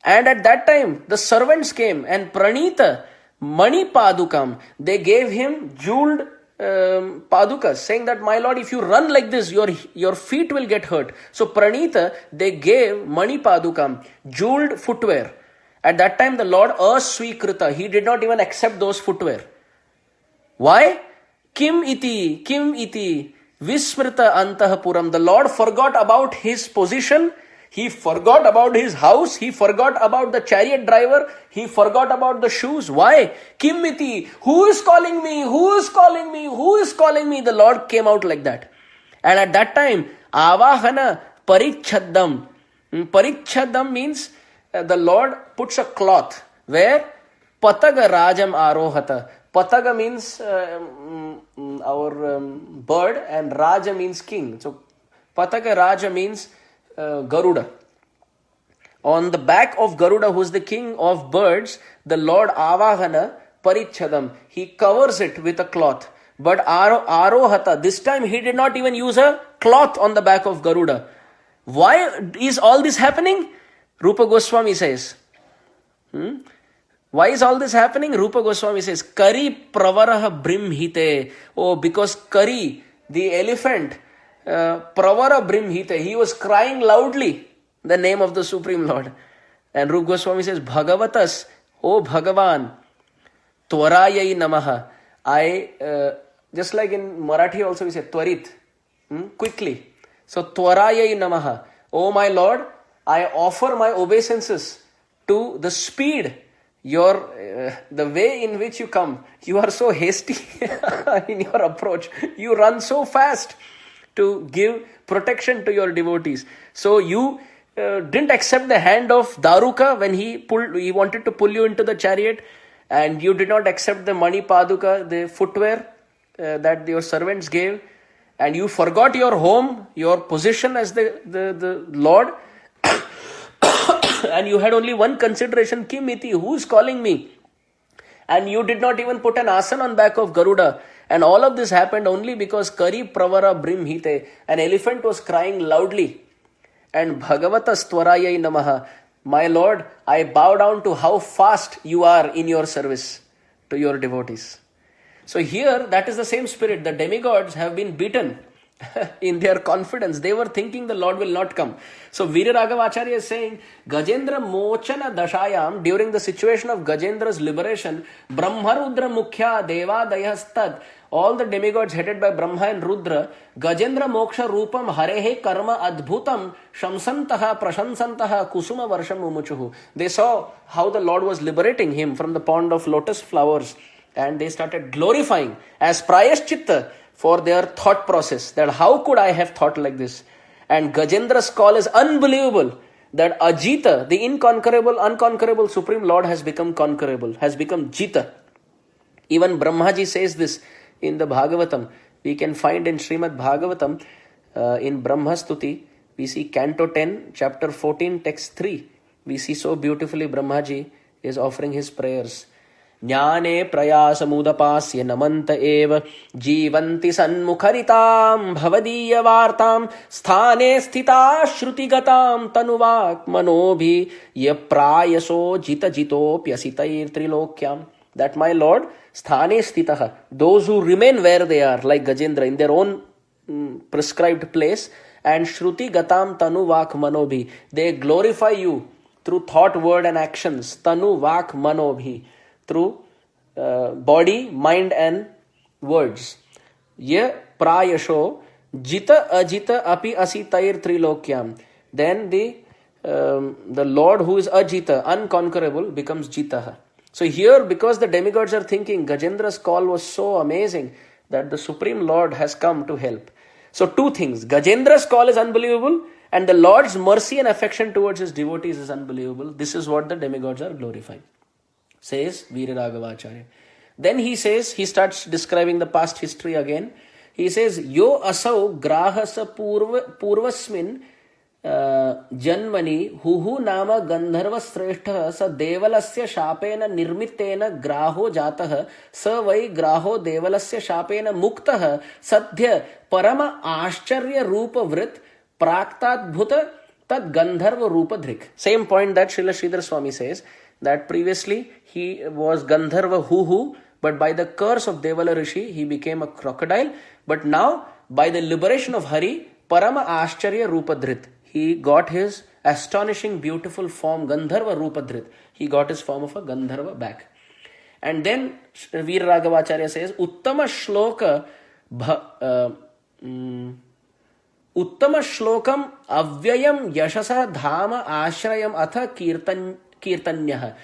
And at that time, the servants came and pranita mani padukam. They gave him jeweled padukas, saying that, my Lord, if you run like this, your feet will get hurt. So pranita, they gave mani padukam, jeweled footwear. At that time, the Lord aswikrita, he did not even accept those footwear. Why? Kim iti vismrita antahapuram. The Lord forgot about his position. He forgot about his house. He forgot about the chariot driver. He forgot about the shoes. Why? Kim iti. Who is calling me? Who is calling me? Who is calling me? The Lord came out like that. And at that time, avahana parichadam. Parichadam means the Lord puts a cloth where pataga rajam arohata. Pataga means our bird and Raja means king. So Pataga Raja means Garuda. On the back of Garuda, who is the king of birds, the Lord Avahana Parichadam, he covers it with a cloth. But Arohata, this time he did not even use a cloth on the back of Garuda. Why is all this happening? Rupa Goswami says. Why is all this happening? Rupa Goswami says, Kari pravaraha brimhite. Oh, because Kari, the elephant, pravara brimhite, he was crying loudly the name of the Supreme Lord. And Rupa Goswami says, Bhagavatas, oh Bhagavan, twarayai namaha. Just like in Marathi also we say, Twarit, quickly. So, twarayai namaha. Oh my Lord, I offer my obeisances to the speed, the way in which you come. You are so hasty in your approach. You run so fast to give protection to your devotees. So you didn't accept the hand of Daruka when he wanted to pull you into the chariot, and you did not accept the Mani Paduka, the footwear. that your servants gave, and you forgot your home, your position as the Lord, and you had only one consideration, Kim iti, who is calling me? And you did not even put an asana on back of Garuda. And all of this happened only because Kari Pravara Brimhite, an elephant was crying loudly. And Bhagavata Stwarayai Namaha, my Lord, I bow down to how fast you are in your service to your devotees. So here, that is the same spirit. The demigods have been beaten in their confidence. They were thinking the Lord will not come. So Veera Raghavacharya is saying, Gajendra Mochana Dashayam, during the situation of Gajendra's liberation, Brahmarudra Mukhya Deva Dayastad, all the demigods headed by Brahma and Rudra, Gajendra Moksha Rupam Harehe Karma Adbhutam Shamsantaha Prashansantaha Kusuma Varsham Mumuchuhu. They saw how the Lord was liberating him from the pond of lotus flowers, and they started glorifying as Prayashchitta for their thought process, that how could I have thought like this? And Gajendra's call is unbelievable, that Ajita, the unconquerable Supreme Lord, has become conquerable, has become Jita. Even Brahmaji says this in the Bhagavatam. We can find in Srimad Bhagavatam, in Brahmastuti, we see Canto 10, chapter 14, text 3. We see so beautifully Brahmaji is offering his prayers. Jnane prayasamudapasya namanta eva jivanti sanmukharitam bhavadiya vartam sthane sthita shrutigatam tanuvak manobhi yaprayaso jita jitopyasitair trilokyam. That my Lord, sthane sthitaha, those who remain where they are, like Gajendra, in their own prescribed place, and shruti gatam tanu vak manobhi, they glorify you through thought, word and actions, tanu vak manobhi, through body, mind and words. Ye prayasho jita ajita api asitair trilokyam. Then the Lord who is ajita, unconquerable, becomes jitaha. So here, because the demigods are thinking Gajendra's call was so amazing that the Supreme Lord has come to help. So two things, Gajendra's call is unbelievable and the Lord's mercy and affection towards his devotees is unbelievable. This is what the demigods are glorifying, says Veera Raghavacharya. Then he says, he starts describing the past history again. He says, Yo asau grahasa purvasmin janmani huhu nama gandharva sreshtha sa devalasya shapena nirmitena graho jatah sa vai graho devalasya shapena muktah sadhya parama ascharya rupa vrit praktadbhuta tad gandharva rupa dhrik. Same point that Srila Sridhar Swami says, that previously he was Gandharva Huhu, but by the curse of Devala Rishi, he became a crocodile. But now, by the liberation of Hari, Parama Ascharya Rupadhrit, he got his astonishing, beautiful form, Gandharva Rupadhrit. He got his form of a Gandharva back. And then Veera Raghavacharya says, Uttama Shlokam Avyayam Yashasa Dhama Ashrayam Atha Kirtanyah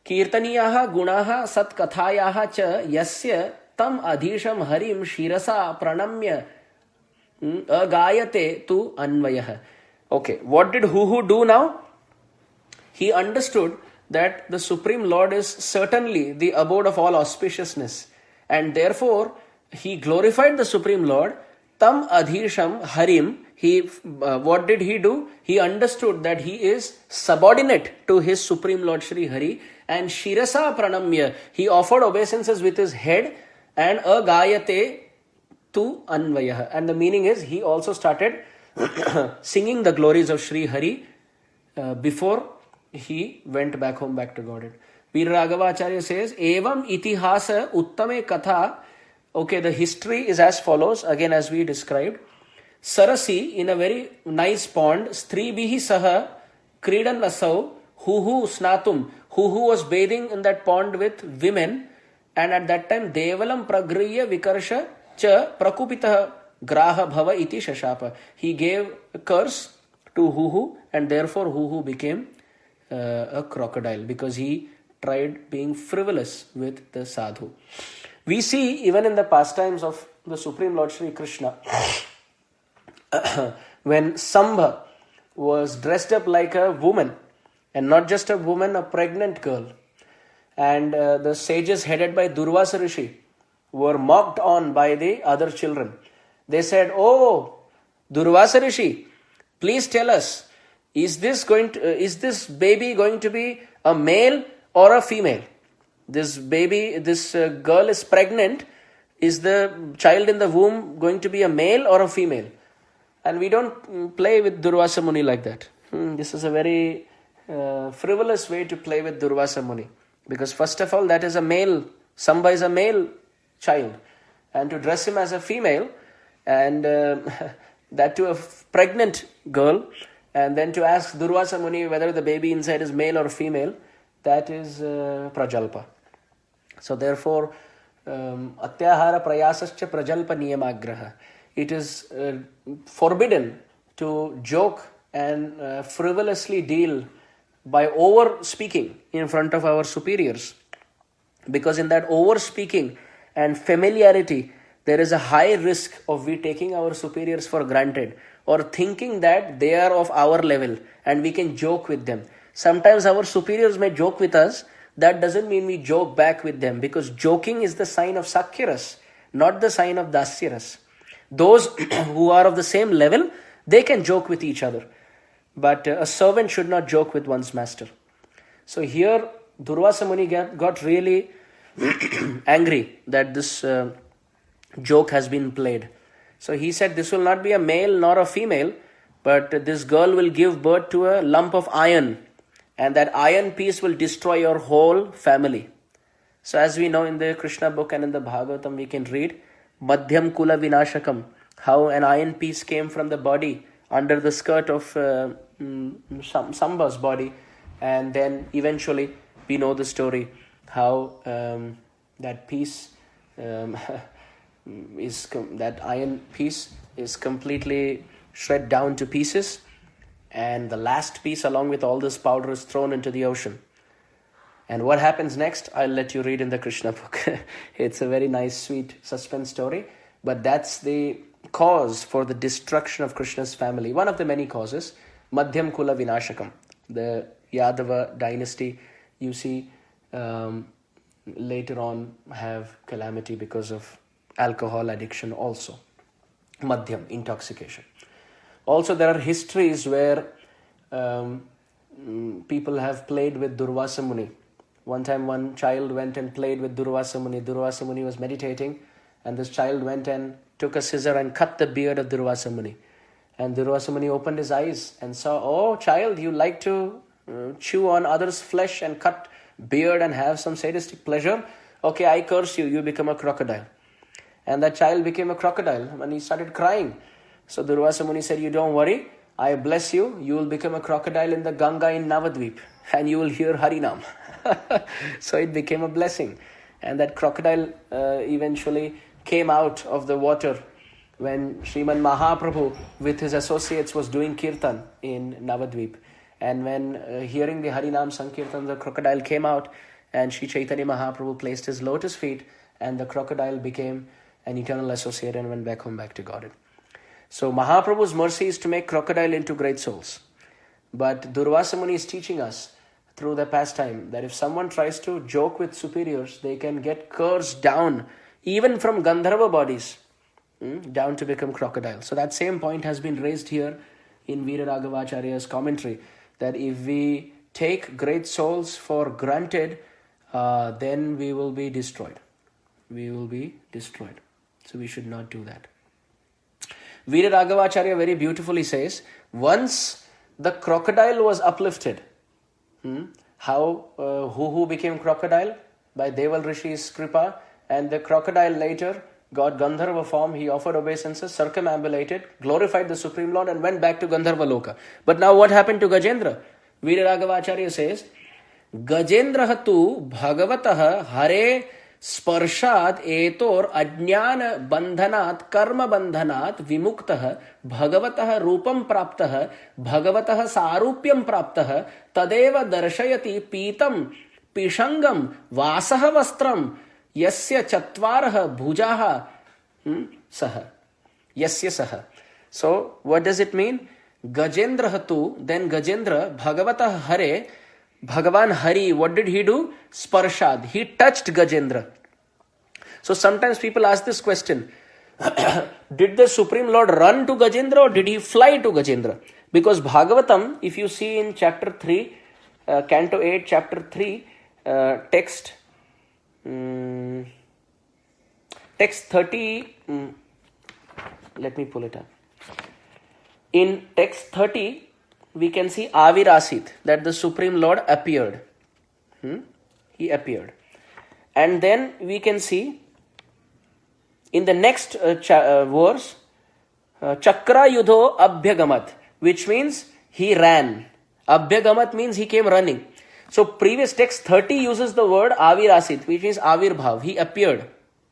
Kirtaniyaha Gunaha Satkathayaha Cha Yasya Tam Adhisham Harim Shirasa Pranamya Agayate Tu Anvayah. Okay, what did Huhu do now? He understood that the Supreme Lord is certainly the abode of all auspiciousness, and therefore he glorified the Supreme Lord. Tam Adhisham Harim. What did he do? He understood that he is subordinate to his Supreme Lord Shri Hari, and Shirasa Pranamya, he offered obeisances with his head, and Agayate Tu Anvayah. And the meaning is, he also started singing the glories of Shri Hari before he went back home, back to Godhead. Veera Raghavacharya says, Evam itihasa uttame katha. Okay, the history is as follows, again as we described. Sarasi, in a very nice pond, Stribihi Saha, Kridan Asau, Huhu Snatum. Huhu was bathing in that pond with women, and at that time, Devalam Pragriya Vikarsha Cha Prakupita Graha Bhava Iti Shashapa. He gave a curse to Huhu, and therefore Huhu became a crocodile because he tried being frivolous with the sadhu. We see even in the pastimes of the Supreme Lord Shri Krishna, when Sambha was dressed up like a woman, and not just a woman, a pregnant girl, and the sages headed by Durvasa Rishi were mocked on by the other children. They said, "Oh, Durvasa Rishi, please tell us, is this baby going to be a male or a female? This girl is pregnant. Is the child in the womb going to be a male or a female?" And we don't play with Durvasa Muni like that. This is a very frivolous way to play with Durvasa Muni. Because first of all, that is a male, Samba is a male child. And to dress him as a female, and that to a pregnant girl, and then to ask Durvasa Muni whether the baby inside is male or female, that is prajalpa. So therefore, atyahara prayasascha prajalpa niyamagraha. It is forbidden to joke and frivolously deal by over speaking in front of our superiors, because in that over speaking and familiarity there is a high risk of we taking our superiors for granted, or thinking that they are of our level and we can joke with them. Sometimes our superiors may joke with us. That doesn't mean we joke back with them, because joking is the sign of sakyaras, not the sign of dasyaras. Those who are of the same level, they can joke with each other. But a servant should not joke with one's master. So here, Durvasa Muni got really angry that this joke has been played. So he said, this will not be a male nor a female, but this girl will give birth to a lump of iron, and that iron piece will destroy your whole family. So as we know in the Krishna book and in the Bhagavatam, we can read Madhyam Kula Vinashakam, how an iron piece came from the body under the skirt of Samba's body, and then eventually we know the story how that piece that iron piece is completely shred down to pieces, and the last piece along with all this powder is thrown into the ocean. And what happens next, I'll let you read in the Krishna book. It's a very nice, sweet suspense story, but that's the cause for the destruction of Krishna's family. One of the many causes, Madhyam Kula Vinashakam. The Yadava dynasty, you see, later on have calamity because of alcohol addiction also. Madhyam, intoxication. Also, there are histories where people have played with Durvasa Muni. One time, one child went and played with Durvasa Muni. Durvasa Muni was meditating, and this child went and took a scissor and cut the beard of Durvasa Muni. And Durvasa Muni opened his eyes and saw, "Oh, child, you like to chew on others' flesh and cut beard and have some sadistic pleasure? Okay, I curse you, you become a crocodile." And that child became a crocodile and he started crying. So Durvasa Muni said, "You don't worry, I bless you, you will become a crocodile in the Ganga in Navadvip and you will hear Harinam." So it became a blessing. And that crocodile eventually came out of the water when Sriman Mahaprabhu with his associates was doing kirtan in Navadvip. And when hearing the Harinam Sankirtan, the crocodile came out, and Sri Chaitanya Mahaprabhu placed his lotus feet, and the crocodile became an eternal associate and went back home, back to Godhead. So Mahaprabhu's mercy is to make crocodile into great souls. But Durvasa Muni is teaching us through the pastime that if someone tries to joke with superiors, they can get cursed down, even from Gandharva bodies, down to become crocodile. So that same point has been raised here in Veera Raghavacharya's commentary, that if we take great souls for granted, then we will be destroyed. We will be destroyed. So we should not do that. Veera Raghavacharya very beautifully says, once the crocodile was uplifted, who became crocodile? By Deval Rishi's kripa, and the crocodile later got Gandharva form. He offered obeisances, circumambulated, glorified the Supreme Lord, and went back to Gandharva Loka. But now what happened to Gajendra? Veera Raghavacharya says, Gajendra hatu bhagavatah hare sparshat etor ajnana bandhanat karma bandhanat vimuktah bhagavatah rupam praptah bhagavatah sarupyam praptah tadeva darshayati pitam pishangam vasah vastram yasya chatvarah bhujaha saha. Yasya saha. So, what does it mean? Gajendra hatu, then Gajendra, Bhagavatah Hare, Bhagavan Hari, what did he do? Sparshad. He touched Gajendra. So sometimes people ask this question, did the Supreme Lord run to Gajendra or did he fly to Gajendra? Because Bhagavatam, if you see in chapter 3, Canto 8, chapter 3, text 30, let me pull it up. In text 30, we can see Avirasit, that the Supreme Lord appeared. He appeared. And then we can see in the next verse, Chakra Yudho Abhyagamat, which means he ran. Abhyagamat means he came running. So previous text 30 uses the word Avirasit, which means Avirbhav. He appeared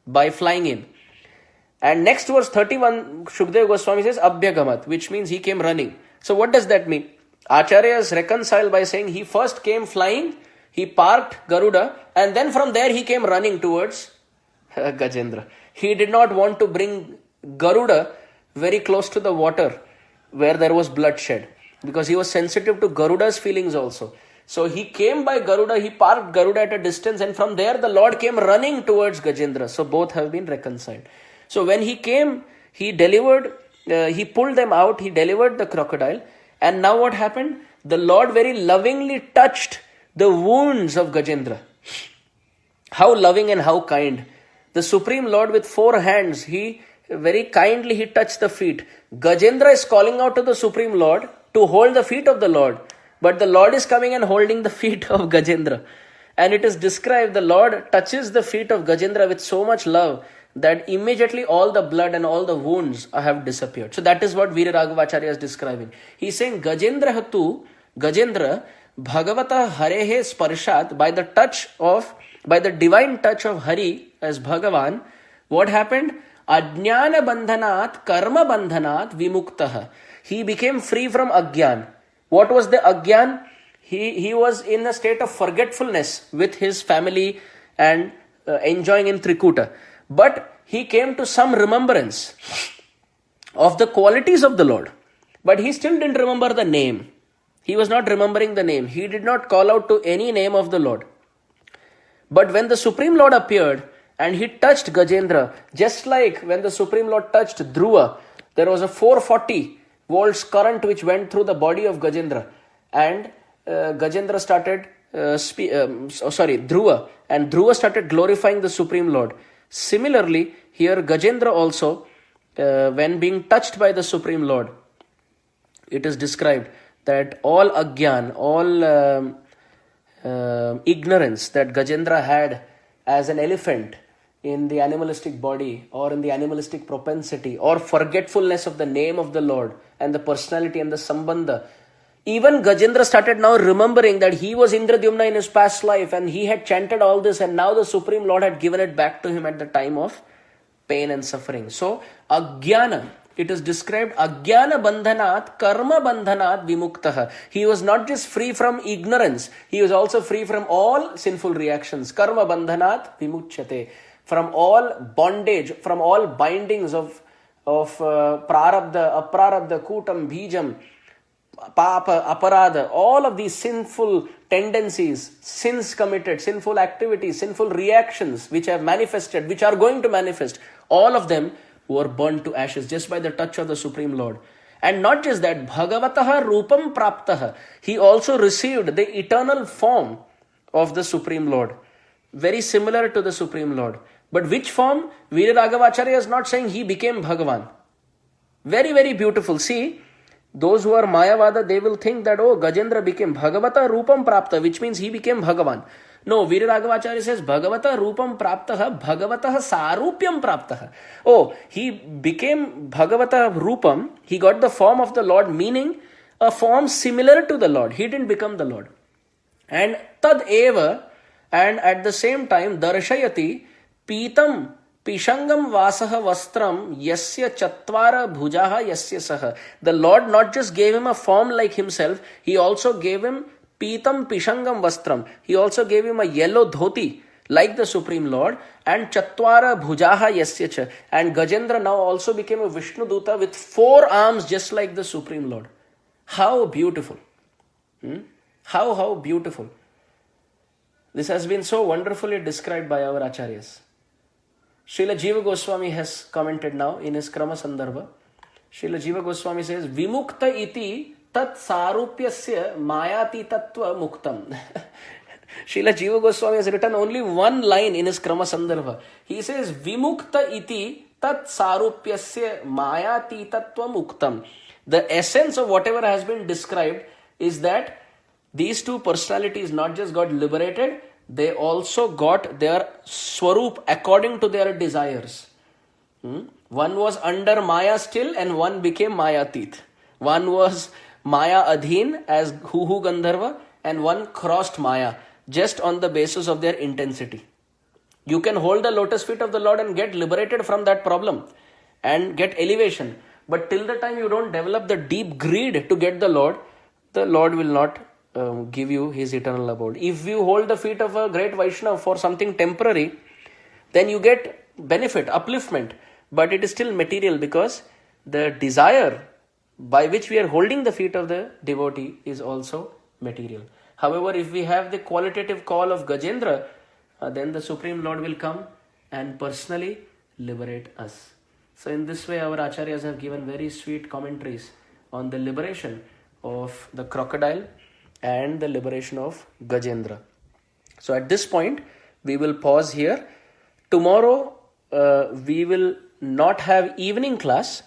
by flying in. And next verse 31, Shukdev Goswami says Abhyagamat, which means he came running. So what does that mean? Acharyas reconcile by saying he first came flying, he parked Garuda, and then from there he came running towards Gajendra. He did not want to bring Garuda very close to the water where there was bloodshed, because he was sensitive to Garuda's feelings also. So he came by Garuda, he parked Garuda at a distance, and from there the Lord came running towards Gajendra. So both have been reconciled. So when he came, he delivered, he pulled them out, he delivered the crocodile. And now what happened? The Lord very lovingly touched the wounds of Gajendra. How loving and how kind. The Supreme Lord with 4 hands, he very kindly he touched the feet. Gajendra is calling out to the Supreme Lord to hold the feet of the Lord. But the Lord is coming and holding the feet of Gajendra. And it is described, the Lord touches the feet of Gajendra with so much love that immediately all the blood and all the wounds have disappeared. So that is what Veera Raghavacharya is describing. He is saying, Gajendra Bhagavata Harehe Sparshat, by the divine touch of Hari as Bhagavan, what happened? Ajnana bandhanat, karma bandhanat, vimuktaha. He became free from Agyan. What was the Agyan? He was in a state of forgetfulness with his family and enjoying in Trikuta. But he came to some remembrance of the qualities of the Lord. But he still didn't remember the name. He was not remembering the name. He did not call out to any name of the Lord. But when the Supreme Lord appeared and he touched Gajendra, just like when the Supreme Lord touched Dhruva, there was a 440 volts current which went through the body of Gajendra. And Gajendra started, Dhruva. And Dhruva started glorifying the Supreme Lord. Similarly, here Gajendra also, when being touched by the Supreme Lord, it is described that all Agyan, all ignorance that Gajendra had as an elephant in the animalistic body or in the animalistic propensity or forgetfulness of the name of the Lord and the personality and the sambandha, even Gajendra started now remembering that he was Indradyumna in his past life and he had chanted all this, and now the Supreme Lord had given it back to him at the time of pain and suffering. So, Agyana, it is described, Agyana bandhanat, karma bandhanat vimuktaha. He was not just free from ignorance, he was also free from all sinful reactions. Karma bandhanat vimuchyate. From all bondage, from all bindings of prarabdha, aprarabdha, kutam, bijam, papa, aparada, all of these sinful tendencies, sins committed, sinful activities, sinful reactions which have manifested, which are going to manifest, all of them were burned to ashes just by the touch of the Supreme Lord. And not just that, Bhagavataha Rupam Praptaha, he also received the eternal form of the Supreme Lord, very similar to the Supreme Lord. But which form? Veera Raghavacharya is not saying he became Bhagavan. Very, very beautiful. See, those who are Mayavada, they will think that, oh, Gajendra became Bhagavata Rupam Prapta, which means he became Bhagavan. No, Veera Raghavacharya says, Bhagavata Rupam Praptaha, Bhagavataha Sarupyam Praptaha. Oh, he became Bhagavata Rupam, he got the form of the Lord, meaning a form similar to the Lord. He didn't become the Lord. And Tad Eva, and at the same time, Darshayati, Pitam, Pishangam Vasaha Vastram, Yasya Chatvara Bhujaha Yasya Saha. The Lord not just gave him a form like himself, he also gave him Pitam Pishangam Vastram. He also gave him a yellow dhoti like the Supreme Lord, and Chatvara Bhujaha Yasya Cha. And Gajendra now also became a Vishnu Duta with 4 arms just like the Supreme Lord. How beautiful. How beautiful. This has been so wonderfully described by our Acharyas. Srila Jiva Goswami has commented now in his Krama Sandarbha. Srila Jiva Goswami says, Vimukta iti tat sarupyasya mayati tattva muktam. Srila Jiva Goswami has written only one line in his Krama Sandarbha. He says, Vimukta iti tat sarupyasya mayati tattva muktam. The essence of whatever has been described is that these two personalities not just got liberated, they also got their swarup according to their desires. One was under Maya still and one became Mayatit. One was Maya Adhin as Huhu Gandharva and one crossed Maya just on the basis of their intensity. You can hold the lotus feet of the Lord and get liberated from that problem and get elevation. But till the time you don't develop the deep greed to get the Lord will not give you his eternal abode. If you hold the feet of a great Vaishnava for something temporary, then you get benefit, upliftment. But it is still material because the desire by which we are holding the feet of the devotee is also material. However, if we have the qualitative call of Gajendra, then the Supreme Lord will come and personally liberate us. So in this way, our Acharyas have given very sweet commentaries on the liberation of the crocodile and the liberation of Gajendra. So at this point, we will pause here. Tomorrow, we will not have evening class,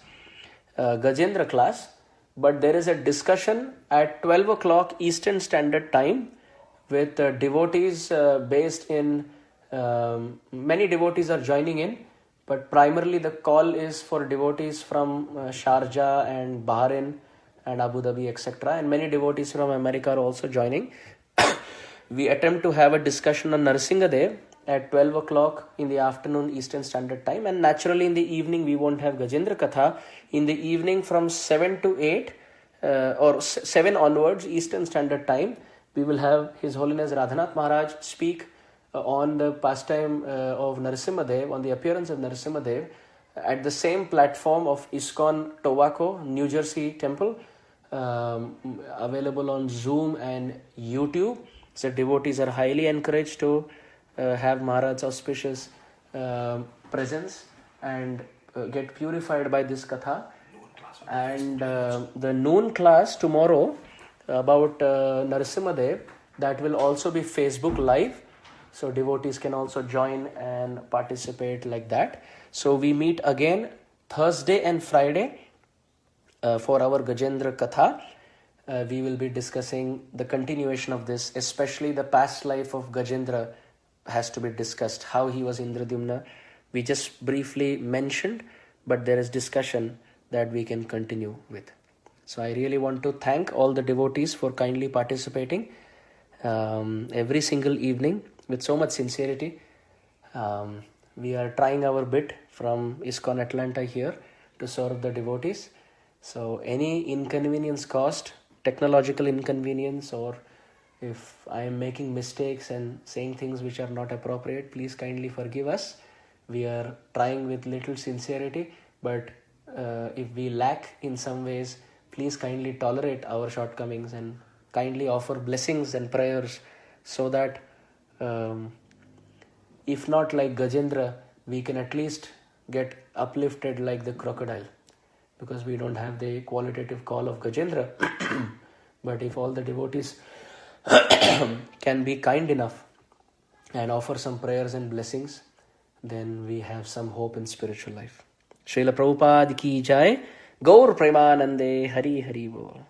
Gajendra class, but there is a discussion at 12 o'clock Eastern Standard Time with devotees based in, many devotees are joining in, but primarily the call is for devotees from Sharjah and Bahrain and Abu Dhabi, etc. And many devotees from America are also joining. We attempt to have a discussion on Narsingadev at 12 o'clock in the afternoon Eastern Standard Time, and naturally in the evening we won't have Gajendra Katha. In the evening from 7 to 8 or 7 onwards Eastern Standard Time, we will have His Holiness Radhanath Maharaj speak on the pastime of Narasimhadev, on the appearance of Narasimhadev at the same platform of ISKCON Tobacco, New Jersey Temple, available on Zoom and YouTube. So devotees are highly encouraged to have Maharaj's auspicious presence and get purified by this katha. And the noon class tomorrow about Narasimhadev, that will also be Facebook Live. So devotees can also join and participate like that. So we meet again Thursday and Friday for our Gajendra Katha. We will be discussing the continuation of this, especially the past life of Gajendra has to be discussed. How he was Indradyumna, we just briefly mentioned, but there is discussion that we can continue with. So I really want to thank all the devotees for kindly participating every single evening with so much sincerity. We are trying our bit from ISKCON Atlanta here to serve the devotees. So any inconvenience caused, technological inconvenience, or if I am making mistakes and saying things which are not appropriate, please kindly forgive us. We are trying with little sincerity, but if we lack in some ways, please kindly tolerate our shortcomings and kindly offer blessings and prayers so that if not like Gajendra, we can at least get uplifted like the crocodile, because we don't have the qualitative call of Gajendra. But if all the devotees can be kind enough and offer some prayers and blessings, then we have some hope in spiritual life. Srila Prabhupada ki jai. Gaur Premanande. Hari Hari Bol.